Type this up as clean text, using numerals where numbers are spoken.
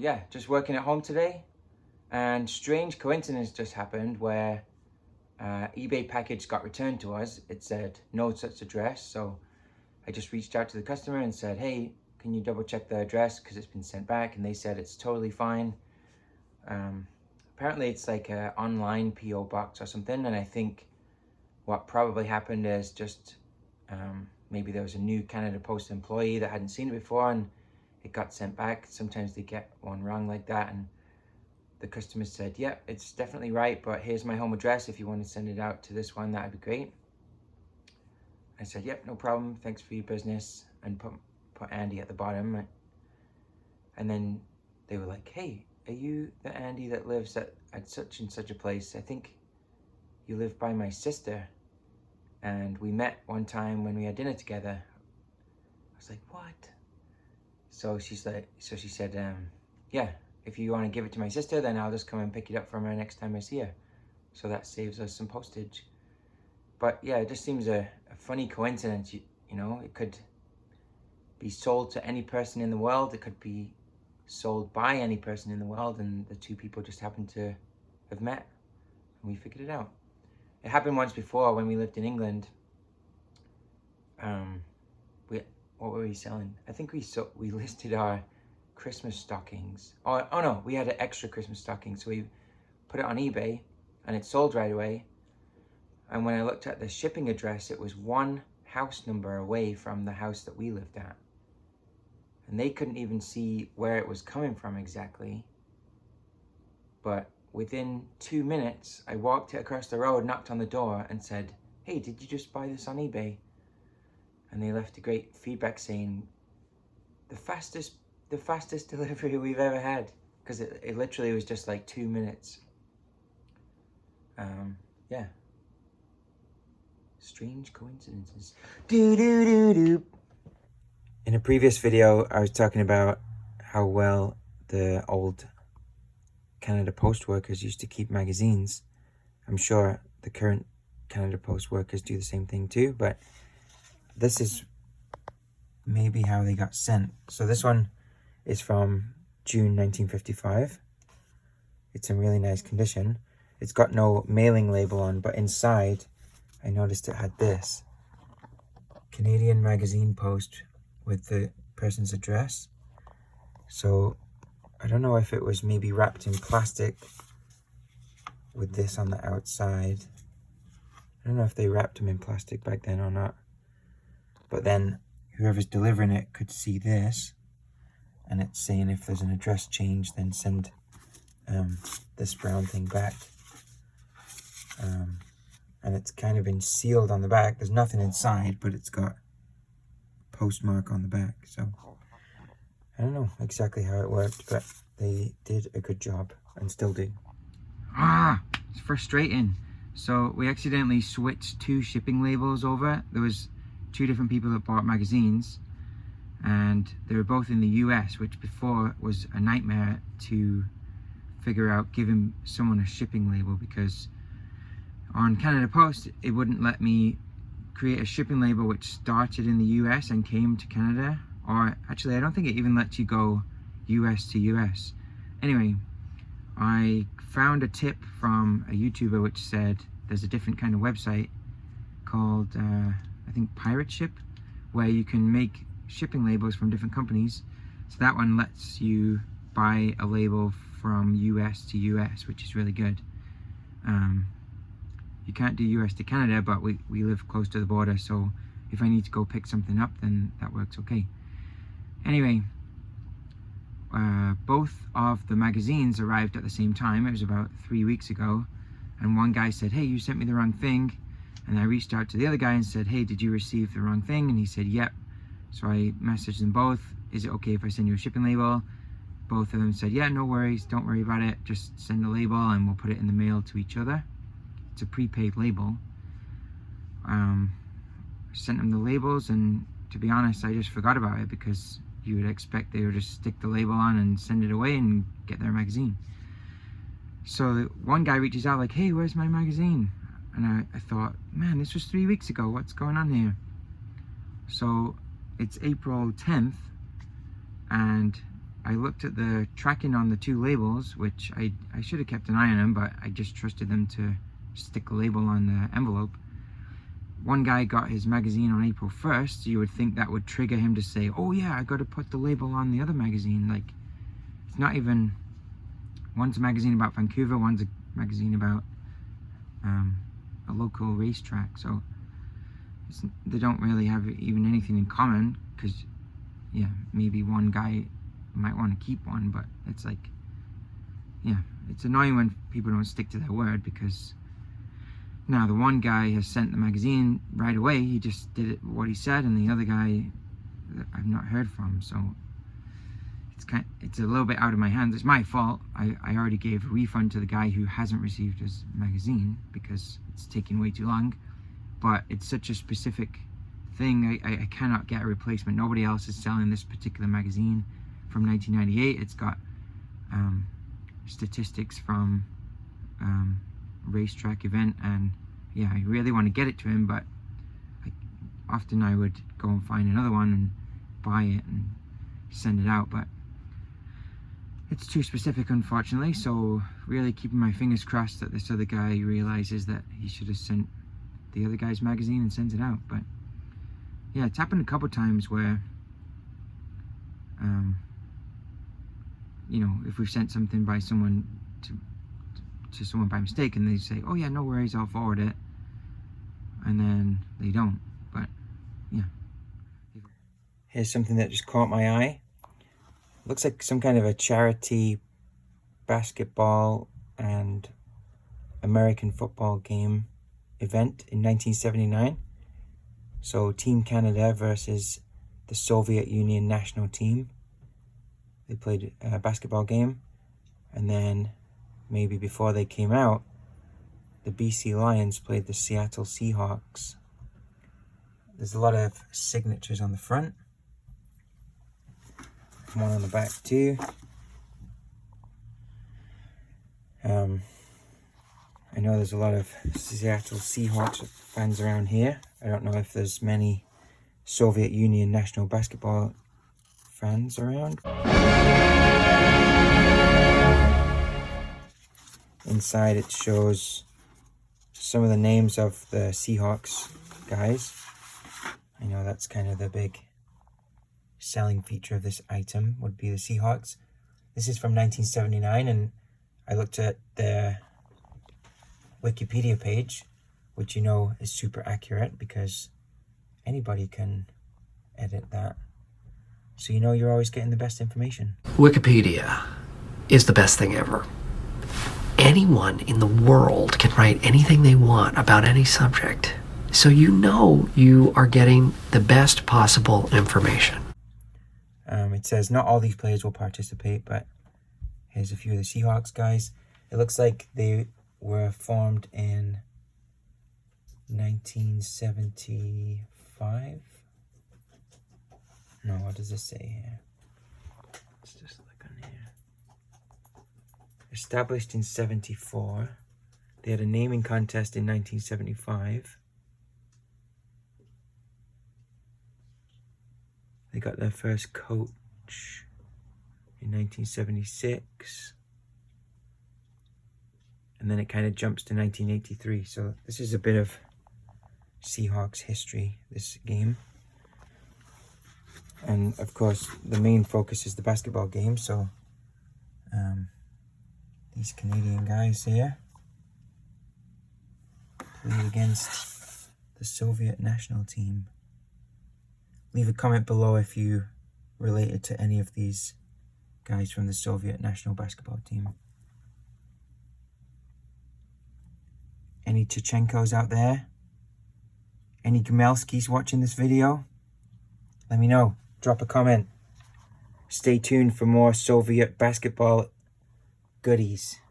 yeah, just working at home today, and strange coincidence just happened where eBay package got returned to us. It said no such address, so I just reached out to the customer and said, hey, can you double check the address because it's been sent back? And they said it's totally fine. Apparently it's like an online PO box or something, and I think what probably happened is just maybe there was a new Canada Post employee that hadn't seen it before and it got sent back. Sometimes they get one wrong like that, and the customer said, yeah, it's definitely right, but here's my home address. If you want to send it out to this one, that'd be great. I said, yep, no problem. Thanks for your business, and put Andy at the bottom. And then they were like, hey, are you the Andy that lives at such and such a place? I think you live by my sister, and we met one time when we had dinner together. I was like, what? So she said, yeah, if you want to give it to my sister, then I'll just come and pick it up from her next time I see her. So that saves us some postage. But yeah, it just seems a funny coincidence. You know, it could be sold to any person in the world. It could be sold by any person in the world, and the two people just happened to have met, and we figured it out. It happened once before when we lived in England. What were we selling? I think we listed our Christmas stockings. Oh no, we had an extra Christmas stocking, so we put it on eBay, and it sold right away. And when I looked at the shipping address, it was one house number away from the house that we lived at. And they couldn't even see where it was coming from exactly. But within 2 minutes, I walked across the road, knocked on the door, and said, hey, did you just buy this on eBay? And they left a great feedback saying, the fastest delivery we've ever had. Because it literally was just like 2 minutes. Yeah. Strange coincidences. In a previous video, I was talking about how well the old Canada Post workers used to keep magazines. I'm sure the current Canada Post workers do the same thing too, but this is maybe how they got sent. So this one is from June 1955. It's in really nice condition. It's got no mailing label on, but inside I noticed it had this Canadian Magazine Post with the person's address. So I don't know if it was maybe wrapped in plastic with this on the outside. I don't know if they wrapped them in plastic back then or not. But then whoever's delivering it could see this, and it's saying if there's an address change, then send this brown thing back. And it's kind of been sealed on the back. There's nothing inside, but it's got a postmark on the back. So I don't know exactly how it worked, but they did a good job and still do. It's frustrating. So we accidentally switched 2 shipping labels over. There was 2 different people that bought magazines, and they were both in the US, which before was a nightmare to figure out giving someone a shipping label, because on Canada Post it wouldn't let me create a shipping label which started in the US and came to Canada, or actually I don't think it even lets you go US to US. Anyway, I found a tip from a YouTuber which said there's a different kind of website called I think Pirate Ship, where you can make shipping labels from different companies. So that one lets you buy a label from US to US, which is really good. You can't do US to Canada, but we live close to the border, so if I need to go pick something up, then that works okay. Anyway, both of the magazines arrived at the same time. It was about 3 weeks ago, and one guy said, hey, you sent me the wrong thing. And I reached out to the other guy and said, hey, did you receive the wrong thing? And he said, yep. So I messaged them both. Is it okay if I send you a shipping label? Both of them said, yeah, no worries, don't worry about it. Just send the label and we'll put it in the mail to each other. It's a prepaid label. Sent them the labels, and to be honest, I just forgot about it, because you would expect they would just stick the label on and send it away and get their magazine. So one guy reaches out like, hey, where's my magazine? And I thought, man, this was 3 weeks ago. What's going on here? So it's April 10th, and I looked at the tracking on the two labels, which I should have kept an eye on them, but I just trusted them to stick a label on the envelope. One guy got his magazine on April 1st, so you would think that would trigger him to say, oh yeah, I got to put the label on the other magazine. Like, it's not even, one's a magazine about Vancouver, one's a magazine about a local racetrack, so they don't really have even anything in common, because yeah, maybe one guy might want to keep one, but it's like, yeah, it's annoying when people don't stick to their word, because now the one guy has sent the magazine right away, he just did it what he said, and the other guy I've not heard from, so it's a little bit out of my hands. It's my fault. I already gave a refund to the guy who hasn't received his magazine because it's taking way too long, but it's such a specific thing. I cannot get a replacement. Nobody else is selling this particular magazine from 1998. It's got statistics from racetrack event, and yeah, I really want to get it to him, but often I would go and find another one and buy it and send it out, but it's too specific, unfortunately. So really keeping my fingers crossed that this other guy realizes that he should have sent the other guy's magazine and sends it out. But yeah, it's happened a couple times where you know, if we've sent something by someone to someone by mistake, and they say, oh yeah, no worries, I'll forward it, and then they don't. But yeah, here's something that just caught my eye. Looks like some kind of a charity basketball and American football game event in 1979. So Team Canada versus the Soviet Union national team. They played a basketball game, and then maybe before they came out, the BC Lions played the Seattle Seahawks. There's a lot of signatures on the front. One on the back too. I know there's a lot of Seattle Seahawks fans around here. I don't know if there's many Soviet Union national basketball fans around. Inside it shows some of the names of the Seahawks guys. I know that's kind of the big selling feature of this item, would be the Seahawks. This is from 1979, and I looked at their Wikipedia page, which you know is super accurate because anybody can edit that. So you know you're always getting the best information. Wikipedia is the best thing ever. Anyone in the world can write anything they want about any subject. So you know you are getting the best possible information. It says not all these players will participate, but here's a few of the Seahawks guys. It looks like they were formed in 1975. No, what does this say here? Let's just look on here. Established in 74. They had a naming contest in 1975. They got their first coach in 1976. And then it kind of jumps to 1983. So this is a bit of Seahawks history, this game. And of course, the main focus is the basketball game. So these Canadian guys here played against the Soviet national team. Leave a comment below if you related to any of these guys from the Soviet national basketball team. Any Chechenkos out there? Any Gamelskis watching this video? Let me know. Drop a comment. Stay tuned for more Soviet basketball goodies.